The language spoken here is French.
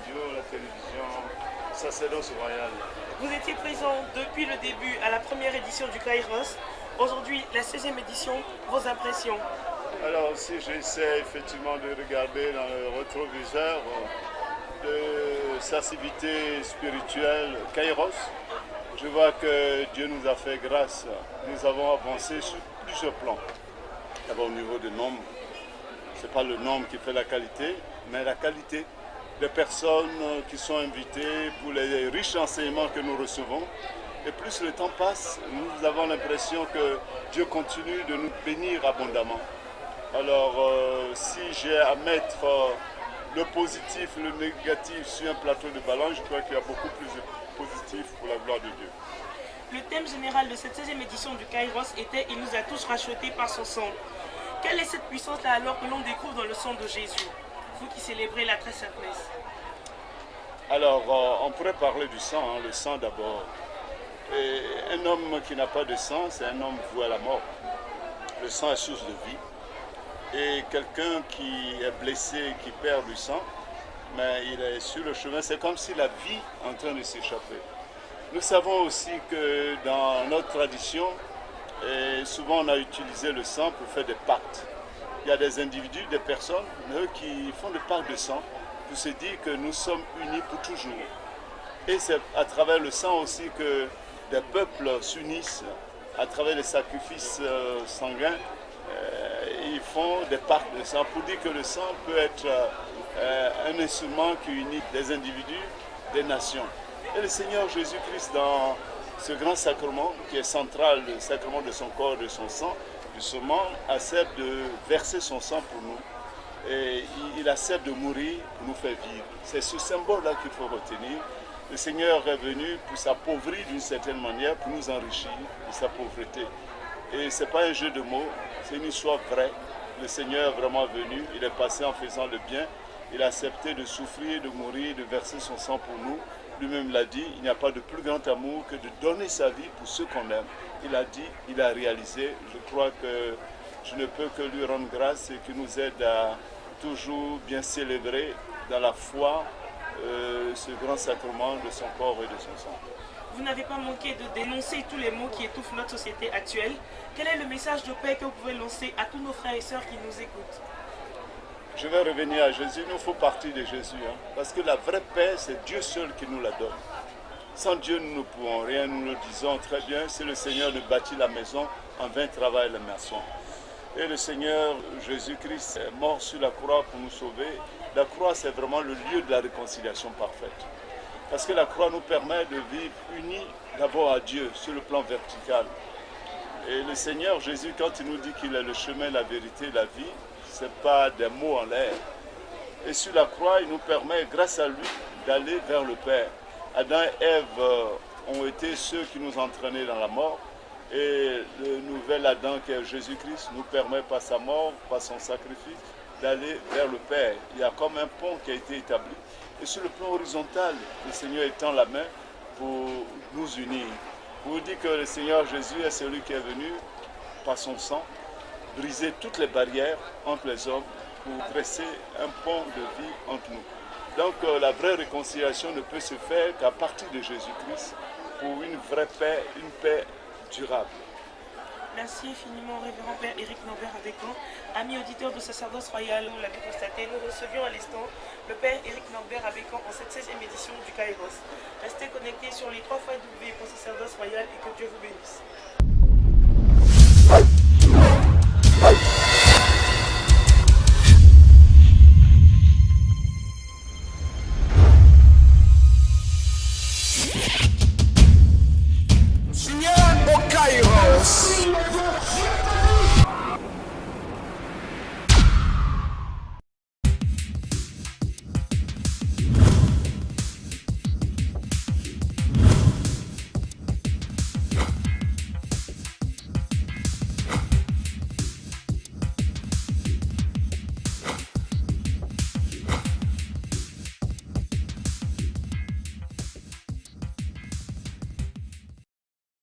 radio, la télévision, sacerdoce royal. Vous étiez présent depuis le début à la première édition du Kairos. Aujourd'hui, la 16e édition, vos impressions? Alors si j'essaie effectivement de regarder dans le rétroviseur de sensibilité spirituelle Kairos, je vois que Dieu nous a fait grâce. Nous avons avancé sur plusieurs plans. D'abord au niveau du nombre, ce n'est pas le nombre qui fait la qualité, mais la qualité des personnes qui sont invitées pour les riches enseignements que nous recevons. Et plus le temps passe, nous avons l'impression que Dieu continue de nous bénir abondamment. Alors, si j'ai à mettre le positif et le négatif sur un plateau de ballon, je crois qu'il y a beaucoup plus de positif pour la gloire de Dieu. Le thème général de cette 16e édition du Kairos était « Il nous a tous rachetés par son sang ». Quelle est cette puissance-là alors que l'on découvre dans le sang de Jésus, vous qui célébrez la très sainte messe? Alors, on pourrait parler du sang, hein, le sang d'abord. Et un homme qui n'a pas de sang, c'est un homme voué à la mort. Le sang est source de vie. Et quelqu'un qui est blessé, qui perd du sang, mais il est sur le chemin, c'est comme si la vie est en train de s'échapper. Nous savons aussi que dans notre tradition, souvent on a utilisé le sang pour faire des pactes. Il y a des individus, des personnes, eux qui font des pactes de sang pour se dire que nous sommes unis pour toujours. Et c'est à travers le sang aussi que des peuples s'unissent, à travers les sacrifices sanguins. Ils font des pactes de sang pour dire que le sang peut être un instrument qui unit des individus, des nations. Et le Seigneur Jésus-Christ, dans ce grand sacrement qui est central, le sacrement de son corps, de son sang, justement, accepte de verser son sang pour nous. Et il accepte de mourir pour nous faire vivre. C'est ce symbole-là qu'il faut retenir. Le Seigneur est venu pour s'appauvrir d'une certaine manière, pour nous enrichir de sa pauvreté. Et ce n'est pas un jeu de mots, c'est une histoire vraie. Le Seigneur est vraiment venu, il est passé en faisant le bien, il a accepté de souffrir, de mourir, de verser son sang pour nous. Lui-même l'a dit, il n'y a pas de plus grand amour que de donner sa vie pour ceux qu'on aime. Il a dit, il a réalisé. Je crois que je ne peux que lui rendre grâce et qu'il nous aide à toujours bien célébrer dans la foi ce grand sacrement de son corps et de son sang. Vous n'avez pas manqué de dénoncer tous les maux qui étouffent notre société actuelle. Quel est le message de paix que vous pouvez lancer à tous nos frères et sœurs qui nous écoutent? Je vais revenir à Jésus, nous faut partir de Jésus. Parce que la vraie paix, c'est Dieu seul qui nous la donne. Sans Dieu, nous ne pouvons rien, nous le disons très bien. Si le Seigneur ne bâtit la maison, en vain travaille la maçon. Et le Seigneur Jésus-Christ est mort sur la croix pour nous sauver. La croix, c'est vraiment le lieu de la réconciliation parfaite. Parce que la croix nous permet de vivre unis d'abord à Dieu sur le plan vertical. Et le Seigneur Jésus, quand il nous dit qu'il est le chemin, la vérité, la vie, ce n'est pas des mots en l'air. Et sur la croix, il nous permet, grâce à lui, d'aller vers le Père. Adam et Ève ont été ceux qui nous entraînaient dans la mort. Et le nouvel Adam, qui est Jésus-Christ, nous permet par sa mort, par son sacrifice, d'aller vers le Père. Il y a comme un pont qui a été établi. Et sur le plan horizontal, le Seigneur étend la main pour nous unir. Pour vous dire que le Seigneur Jésus est celui qui est venu par son sang briser toutes les barrières entre les hommes pour dresser un pont de vie entre nous. Donc la vraie réconciliation ne peut se faire qu'à partir de Jésus-Christ pour une vraie paix, une paix durable. Merci infiniment, révérend Père Éric Norbert Abécan. Amis auditeurs de Sacerdoce Royal, vous l'avez constaté, nous recevions à l'instant le Père Éric Norbert Abécan en cette 16e édition du Kairos. Restez connectés sur les 3 W pour Sacerdoce Royal et que Dieu vous bénisse.